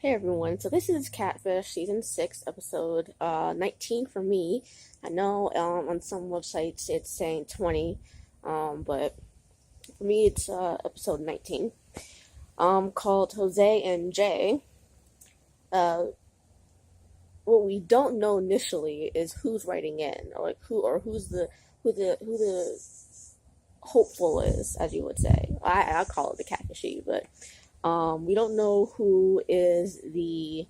Hey everyone, so this is Catfish, Season 6, Episode 19 for me. I know on some websites it's saying 20, but for me it's Episode 19, called Jose and Jay. What we don't know initially is who's writing in, or like who the hopeful is, as you would say. I call it the catfishy, but we don't know who is the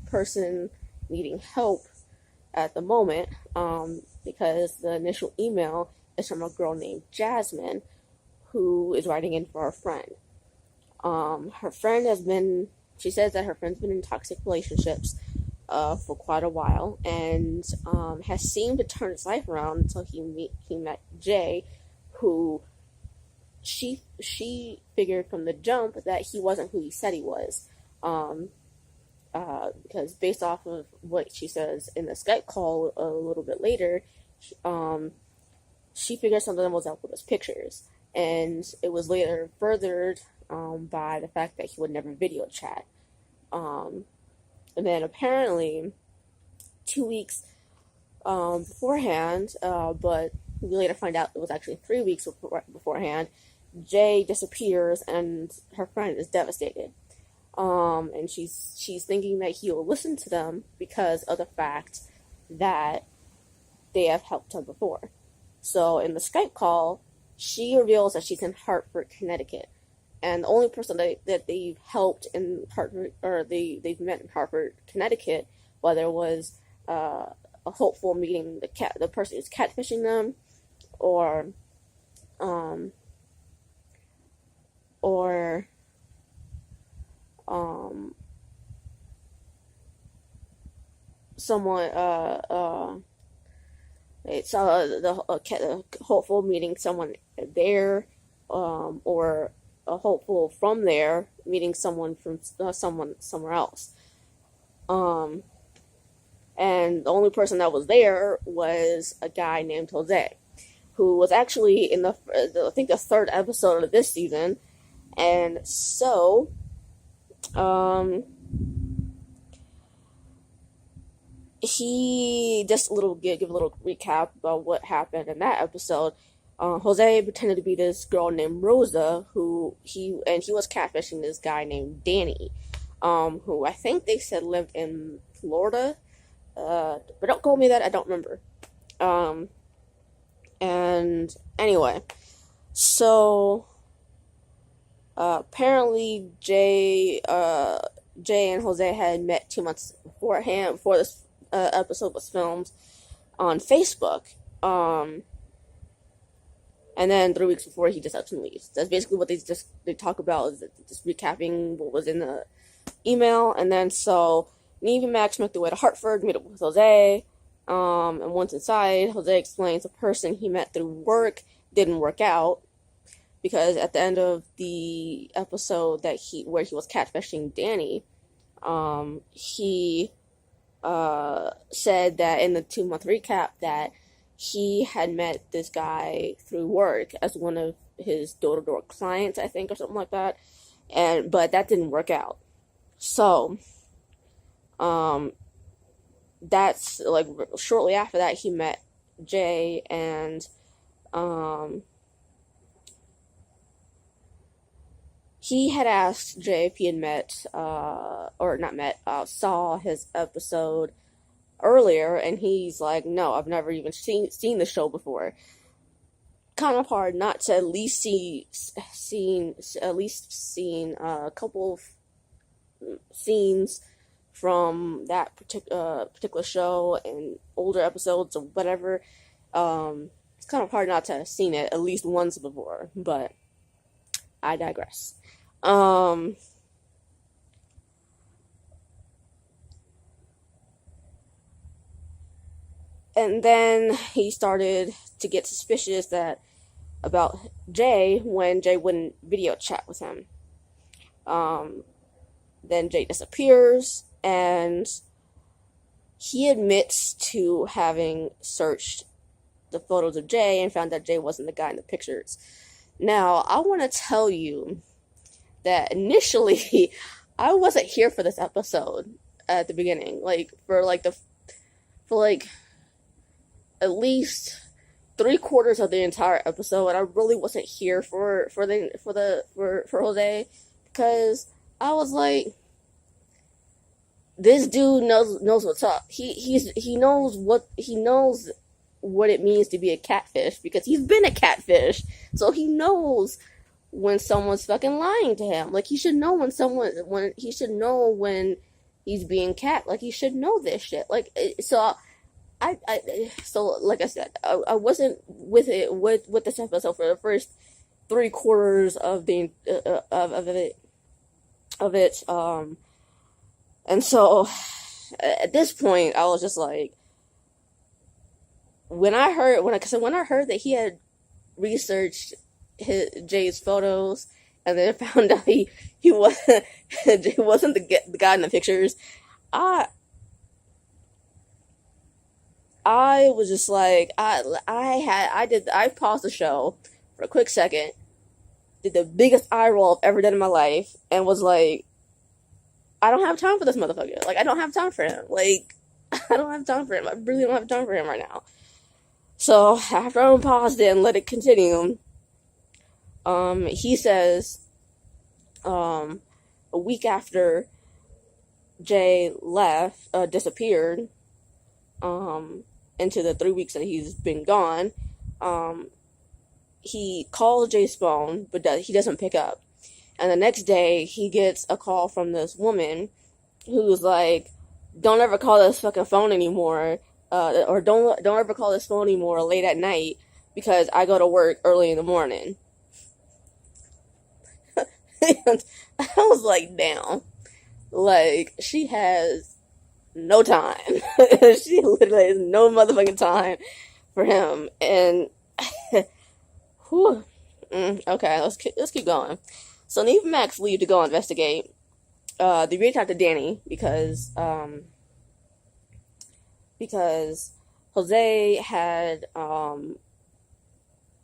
person needing help at the moment, because the initial email is from a girl named Jasmine, who is writing in for her friend. Her friend she says that her friend's been in toxic relationships for quite a while, and has seemed to turn his life around until he met Jay, who she figured from the jump that he wasn't who he said he was, because based off of what she says in the Skype call a little bit later, she figured something was up with his pictures, and it was later furthered by the fact that he would never video chat. And then apparently 2 weeks beforehand, but we later find out it was actually 3 weeks beforehand, Jay disappears and her friend is devastated. And she's thinking that he will listen to them because of the fact that they have helped him before. So in the Skype call, she reveals that she's in Hartford, Connecticut. And the only person that they've helped in Hartford, or they've met in Hartford, Connecticut, whether it was a hopeful meeting the person who's catfishing them, or someone it's the hopeful meeting someone there, or a hopeful from there meeting someone from someone somewhere else. And the only person that was there was a guy named Jose, who was actually in I think the third episode of this season. And so he just give a little recap about what happened in that episode. Jose pretended to be this girl named Rosa, who he was catfishing this guy named Danny, who I think they said lived in Florida, but don't quote me that, I don't remember. And anyway, so apparently Jay and Jose had met 2 months beforehand, before this episode was filmed, on Facebook. And then 3 weeks before, he just up and leaves. That's basically what they talk about, is just recapping what was in the email. And then so Nev and Max make their way to Hartford, meet up with Jose. And once inside, Jose explains the person he met through work didn't work out, because at the end of the episode where he was catfishing Danny, he said that in the 2-month recap that he had met this guy through work as one of his door-to-door clients, I think, or something like that, but that didn't work out. So that's like shortly after that he met Jay, and he had asked Jay if he had saw his episode earlier, and he's like, no, I've never even seen the show before. Kind of hard not to at least seen a couple of scenes from that particular show and older episodes or whatever. It's kind of hard not to have seen it at least once before, but I digress. And then he started to get suspicious about Jay when Jay wouldn't video chat with him. Then Jay disappears, and he admits to having searched the photos of Jay and found that Jay wasn't the guy in the pictures. Now, I want to tell you that initially I wasn't here for this episode at the beginning. Like, for at least 3/4 of the entire episode, and I really wasn't here for Jose, because I was like, this dude knows what's up. He knows what it means to be a catfish, because he's been a catfish, so he knows when someone's fucking lying to him. Like, he should know when he's being cat. Like, he should know this shit. Like, so like I said, I wasn't with this episode for the first 3/4 of it. And so at this point, I was just like, when I heard that he had researched Jay's photos, and then found out he wasn't the guy in the pictures, I was just like, I paused the show for a quick second, did the biggest eye roll I've ever done in my life, and was like, I don't have time for this motherfucker. Like, I don't have time for him. Like, I don't have time for him. I really don't have time for him right now. So, after I paused it and let it continue, he says, a week after Jay disappeared, into the 3 weeks that he's been gone, he calls Jay's phone, but he doesn't pick up. And the next day, he gets a call from this woman who's like, don't ever call this fucking phone anymore, or don't ever call this phone anymore late at night, because I go to work early in the morning. And I was like, damn. Like, she has no time. She literally has no motherfucking time for him. And, whew. Okay, let's keep going. So Nev and Max leave to go investigate. They reach out to Danny because Jose had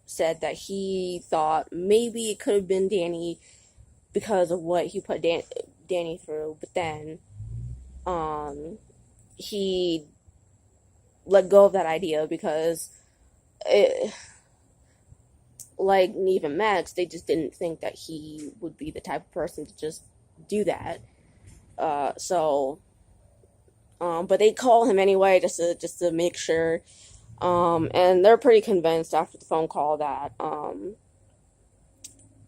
said that he thought maybe it could have been Danny because of what he put Danny through, but then he let go of that idea because like Nev and Max, they just didn't think that he would be the type of person to just do that. But they call him anyway just to make sure. And they're pretty convinced after the phone call that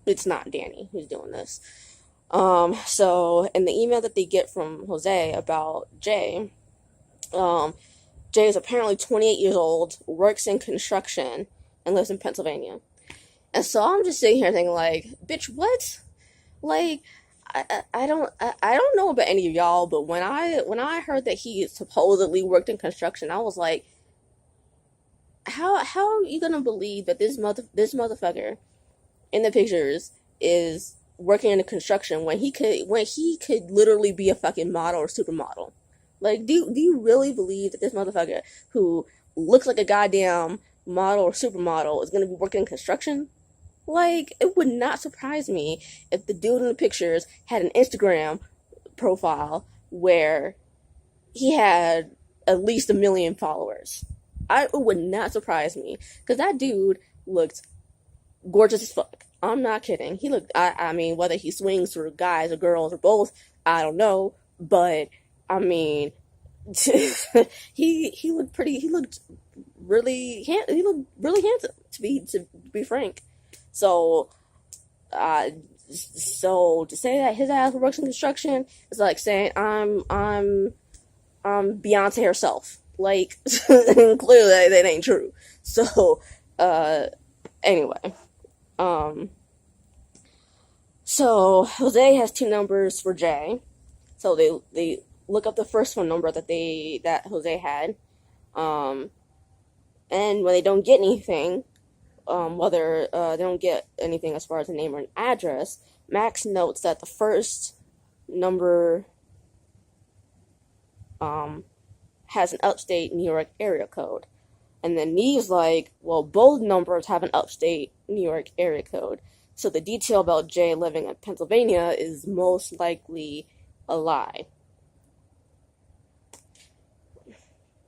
it's not Danny who's doing this. So in the email that they get from Jose about Jay, Jay is apparently 28 years old, works in construction, and lives in Pennsylvania. And so I'm just sitting here thinking, like, bitch, what? Like, I don't know about any of y'all, but when I heard that he supposedly worked in construction, I was like, how are you gonna believe that this motherfucker in the pictures is working in the construction when he could literally be a fucking model or supermodel? Like, do you really believe that this motherfucker who looks like a goddamn model or supermodel is gonna be working in construction? Like, it would not surprise me if the dude in the pictures had an Instagram profile where he had at least 1 million followers. It would not surprise me, because that dude looked gorgeous as fuck. I'm not kidding. He looked, I mean, whether he swings through guys or girls or both, I don't know, but, I mean, he looked really handsome, to be frank. So to say that his ass works in construction is like saying I'm Beyonce herself. Like, clearly that ain't true. So, anyway, so Jose has 2 numbers for Jay. So they look up the first phone number that Jose had, and when they don't get anything, whether they don't get anything as far as a name or an address, Max notes that the first number has an upstate New York area code, And then Neve's like, well, both numbers have an upstate New York area code. So the detail about Jay living in Pennsylvania is most likely a lie.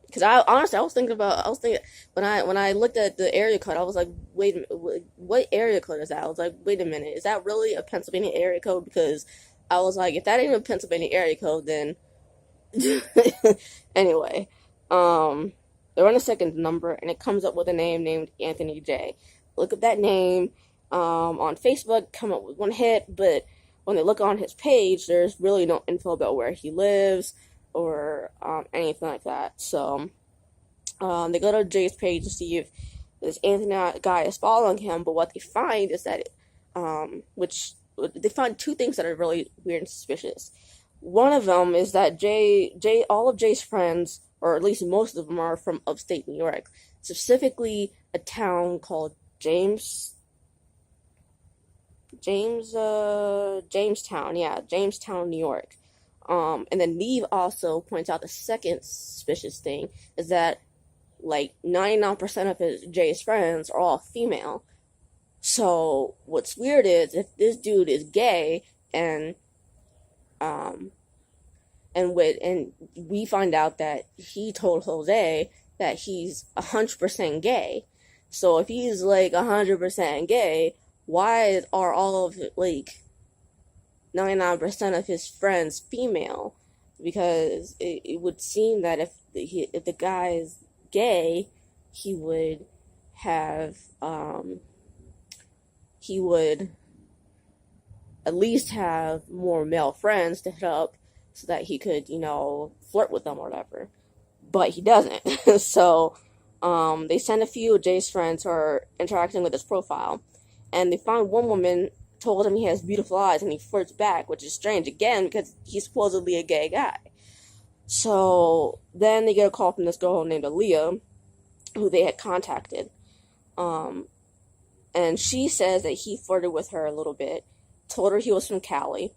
Because I was thinking when I looked at the area code, I was like, wait a minute, what area code is that? I was like, wait a minute, is that really a Pennsylvania area code? Because I was like, if that ain't a Pennsylvania area code, then anyway, they're on a second number, and it comes up with a name named Anthony J. Look at that name on Facebook, come up with one hit, but when they look on his page, there's really no info about where he lives or anything like that. So they go to Jay's page to see if this Anthony guy is following him, but what they find is that, which they find two things that are really weird and suspicious. One of them is that all of Jay's friends, or at least most of them, are from upstate New York, specifically a town called Jamestown, New York. And then Neve also points out the second suspicious thing is that like 99% of Jay's friends are all female. So what's weird is if this dude is gay and we find out that he told Jose that he's 100% gay. So if he's like 100% gay, why are all of like 99% of his friends female? Because it would seem that if the guy is gay, he would at least have more male friends to hit up so that he could, flirt with them or whatever. But he doesn't. So they send a few of Jay's friends who are interacting with his profile, and they find one woman told him he has beautiful eyes, and he flirts back, which is strange again because he's supposedly a gay guy. So then they get a call from this girl named Aaliyah, who they had contacted, and she says that he flirted with her a little bit, told her he was from Cali,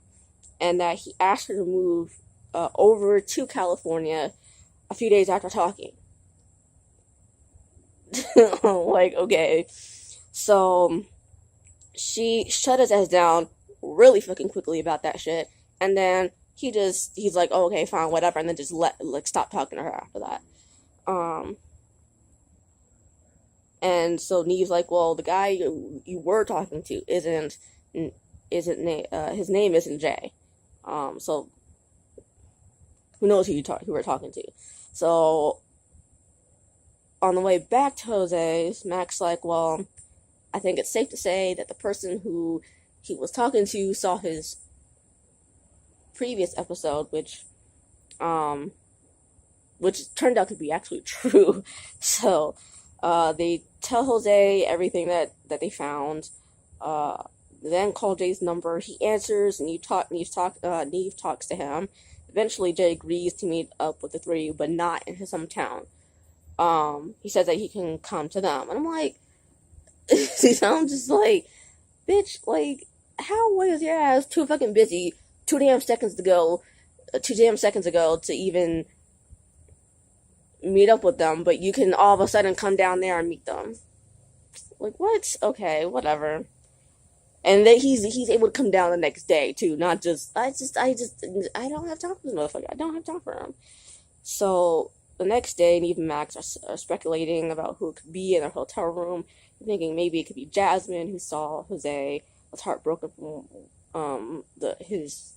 and that he asked her to move over to California a few days after talking. Like, okay. So she shut his ass down really fucking quickly about that shit, and then he's like, oh, okay, fine, whatever, and then just stop talking to her after that. And so Neve's like, well, the guy you were talking to isn't his name isn't Jay. So who knows who we're talking to? So on the way back to Jose's, Mac's like, well, I think it's safe to say that the person who he was talking to saw his previous episode, which turned out to be actually true. So they tell Jose everything that they found. Then call Jay's number. He answers, and Neve talks to him. Eventually, Jay agrees to meet up with the three, but not in his hometown. He says that he can come to them, and I'm like, I'm just like, bitch, like, how was your ass too fucking busy 2 damn seconds ago to even meet up with them, but you can all of a sudden come down there and meet them? Like, what? Okay, whatever. And then he's able to come down the next day too, not just I don't have time for this motherfucker. I don't have time for him. So the next day, Nev and Max are speculating about who it could be in their hotel room, thinking maybe it could be Jasmine, who saw Jose was heartbroken from his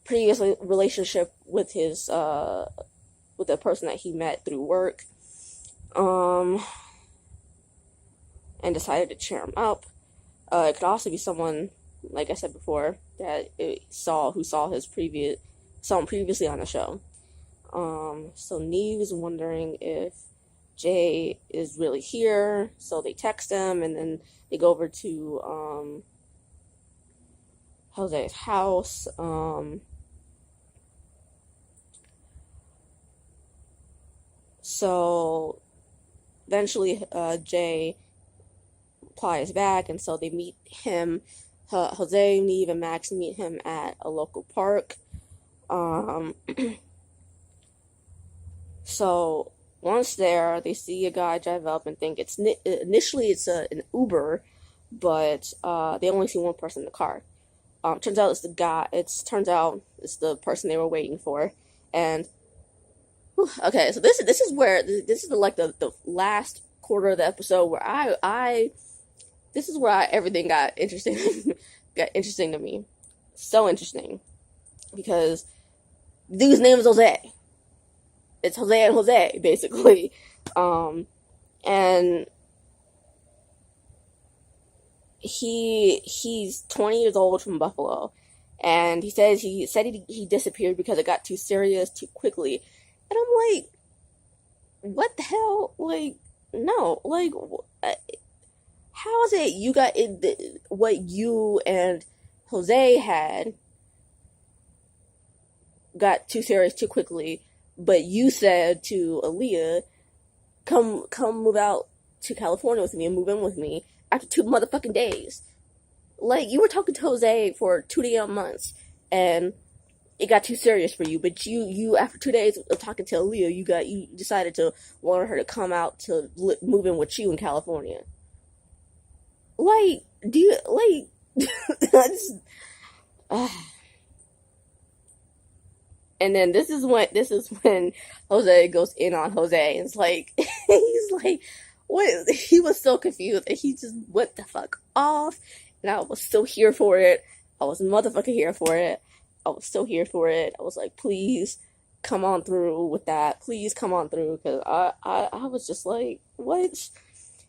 previous relationship with with the person that he met through work, and decided to cheer him up. It could also be someone, like I said before, that who saw him previously on the show. So Neve is wondering if Jay is really here, so they text him, and then they go over to Jose's house. So eventually Jay replies back, and so they meet him. Jose, Neve, and Max meet him at a local park. So Once there, they see a guy drive up and think initially it's an Uber, but they only see one person in the car. Turns out it's the guy. Turns out it's the person they were waiting for, and okay. So this is where this is the last quarter of the episode where this is where everything got interesting got interesting to me, so interesting, because dude's name is Jose. It's Jose and Jose, basically. And he's 20 years old from Buffalo, and he said he disappeared because it got too serious too quickly. And I'm like, what the hell? Like, no, like, how is it you got what you and Jose had got too serious too quickly, but you said to Aaliyah, come move out to California with me and move in with me after 2 motherfucking days. Like, you were talking to Jose for 2 damn months, and it got too serious for you, but you after 2 days of talking to Aaliyah, you decided to want her to come out to move in with you in California. Like, do you, like, just, and then this is when Jose goes in on Jose, and it's like, he's like, what? He was so confused, and he just went the fuck off, and I was still here for it. I was motherfucking here for it. I was still here for it. I was like, please come on through with that. Please come on through, because I was just like, what?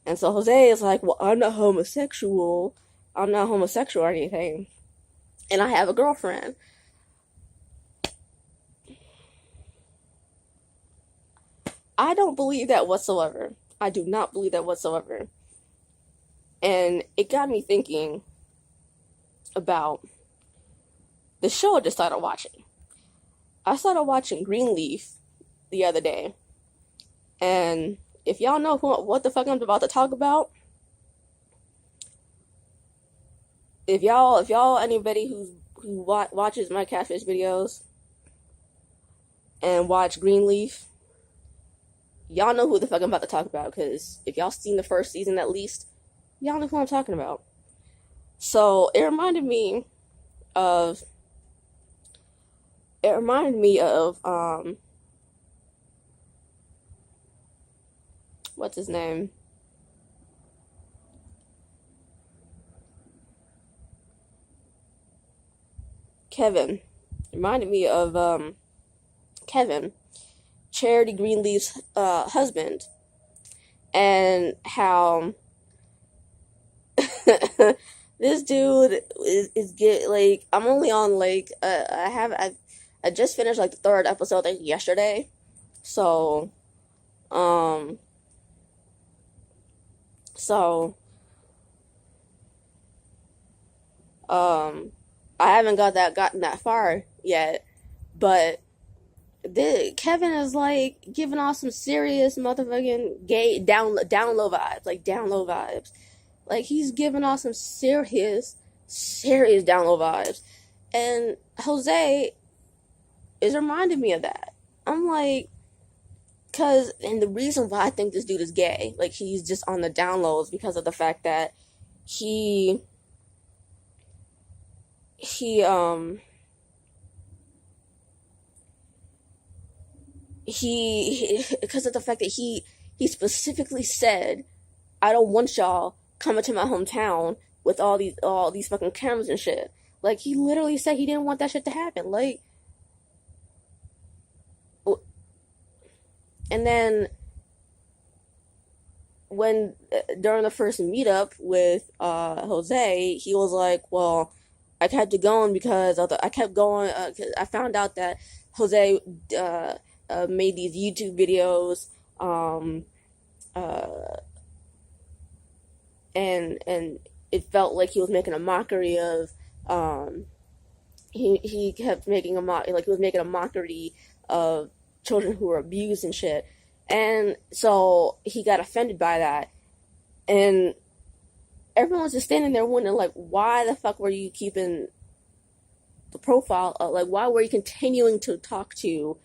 And so Jose is like, well, I'm not homosexual. I'm not homosexual or anything. And I have a girlfriend. I don't believe that whatsoever. I do not believe that whatsoever. And it got me thinking about the show I just started watching. I started watching Greenleaf the other day. And if y'all know what the fuck I'm about to talk about, if y'all anybody who watches my Catfish videos and watch Greenleaf, y'all know who the fuck I'm about to talk about, because if y'all seen the first season at least, y'all know who I'm talking about. So it reminded me of what's his name? Kevin. It reminded me of Kevin, Charity Greenleaf's husband, and how this dude is get like, I'm only on like I just finished like the 3rd episode like yesterday, so I haven't gotten that far yet, but Kevin is like giving off some serious motherfucking gay down low vibes. Like, he's giving off some serious down low vibes, and Jose is reminding me of that. I'm like, and the reason why I think this dude is gay, like, he's just on the down lows, because of the fact that he because of the fact that he specifically said, I don't want y'all coming to my hometown with all these fucking cameras and shit. Like, he literally said he didn't want that shit to happen. Like, and then when during the first meetup with Jose, he was like, well, I kept it going because I found out that Jose made these YouTube videos, and it felt like he was making a mockery of, he kept making he was making a mockery of children who were abused and shit, and so he got offended by that, and everyone was just standing there wondering, like, why the fuck were you keeping the profile, like, why were you continuing to talk to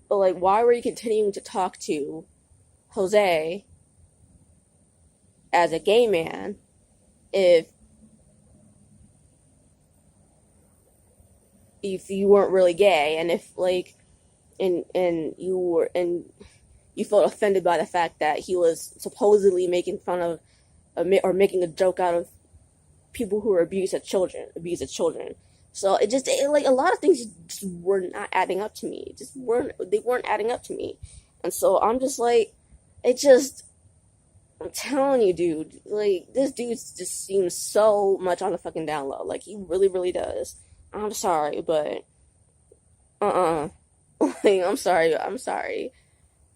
But like, why were you continuing to talk to Jose as a gay man if you weren't really gay, and if like and you felt offended by the fact that he was supposedly making fun of or making a joke out of people who were abusive children. So like a lot of things just were not adding up to me. They weren't adding up to me, and so I'm just like, it just. I'm telling you, dude. Like, this dude just seems so much on the fucking down low. Like, he really, really does. I'm sorry, but like, I'm sorry.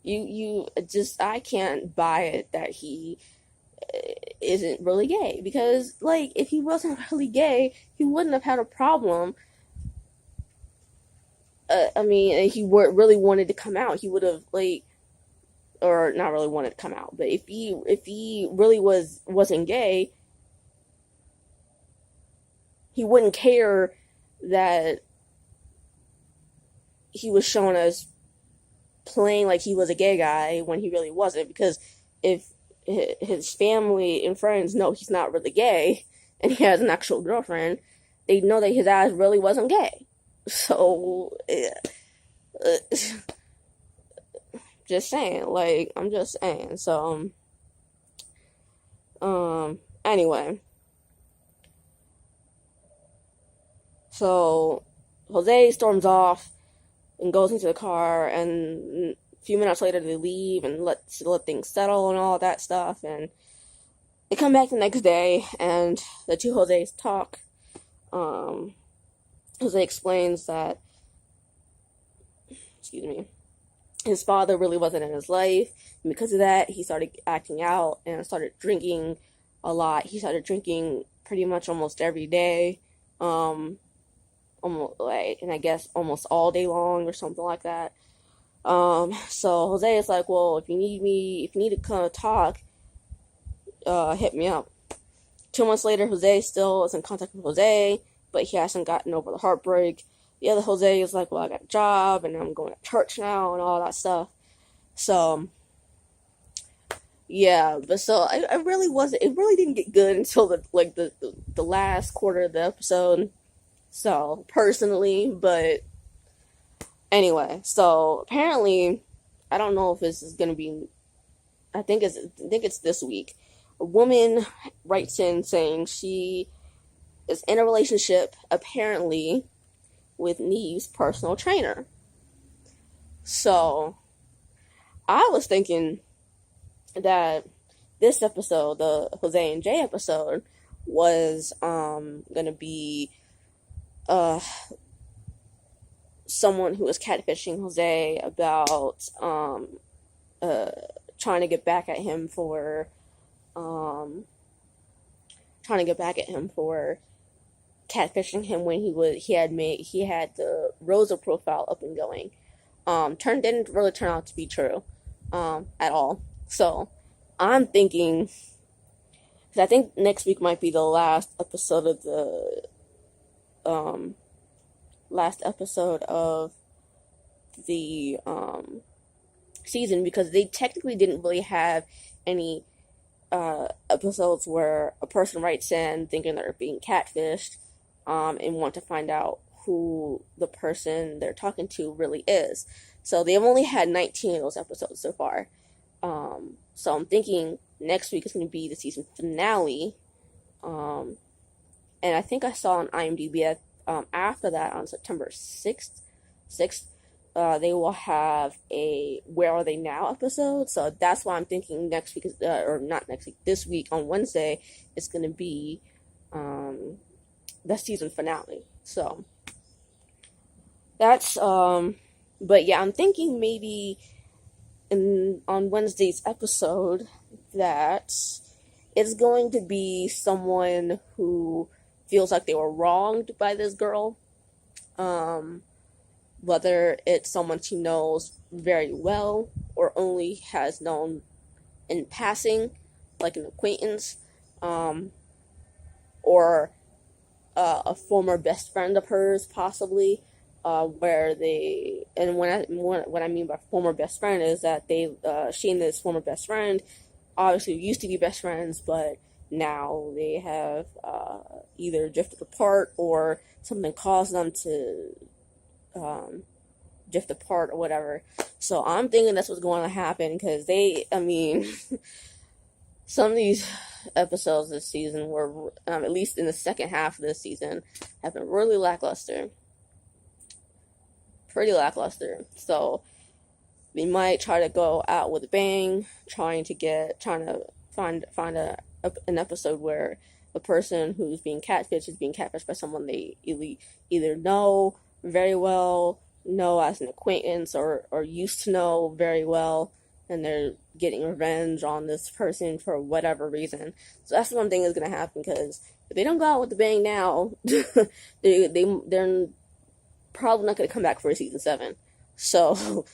You just, I can't buy it that he isn't really gay, because like, if he wasn't really gay, he wouldn't have had a problem. I mean, he really wanted to come out. He would have like, or not really wanted to come out, but if he really wasn't gay, he wouldn't care that he was shown as playing like he was a gay guy when he really wasn't, because if his family and friends know he's not really gay and he has an actual girlfriend, they know that his ass really wasn't gay. So, just saying, like, I'm just saying. So, anyway. So, Jose storms off and goes into the car, and a few minutes later they leave and let things settle and all that stuff, and they come back the next day, and the two Jose's talk. Jose explains that, excuse me, his father really wasn't in his life, and because of that, he started acting out and started drinking a lot. He started drinking pretty much almost every day, almost like, and I guess almost all day long or something like that. So Jose is like, well, if you need to come talk, hit me up. 2 months later, Jose still is in contact with Jose, but he hasn't gotten over the heartbreak. The other Jose is like, well, I got a job, and I'm going to church now, and all that stuff. So, yeah, but so I really wasn't, it really didn't get good until the last quarter of the episode. So, personally, but anyway, so apparently, I don't know if this is going to be, I think it's this week. A woman writes in saying she is in a relationship, apparently, with Nev's personal trainer. So, I was thinking that this episode, the Jose and Jay episode, was gonna be someone who was catfishing Jose about trying to get back at him for catfishing him when he had the Rosa profile up and going. Didn't really turn out to be true at all. So I'm thinking, because I think next week might be the last episode of the season, because they technically didn't really have any episodes where a person writes in thinking they're being catfished, and want to find out who the person they're talking to really is. So they've only had 19 of those episodes so far. So I'm thinking next week is going to be the season finale. And I think I saw on IMDb after that, on September 6th, they will have a Where Are They Now episode. So that's why I'm thinking next week, or not next week, this week on Wednesday, it's going to be the season finale. So that's, but yeah, I'm thinking maybe on Wednesday's episode that it's going to be someone who feels like they were wronged by this girl. Whether it's someone she knows very well or only has known in passing, like an acquaintance, or a former best friend of hers, possibly. where they, and what I mean by former best friend is that she and this former best friend obviously used to be best friends, but now they have either drifted apart or something caused them to drift apart or whatever. So I'm thinking that's what's going to happen because some of these episodes this season were, at least in the second half of this season, have been really lackluster. Pretty lackluster. So they might try to go out with a bang, trying to find an episode where the person who's being catfished is being catfished by someone they either know very well, know as an acquaintance, or used to know very well, and they're getting revenge on this person for whatever reason. So that's what I'm thinking is going to happen, because if they don't go out with the bang now, they're probably not going to come back for season 7. So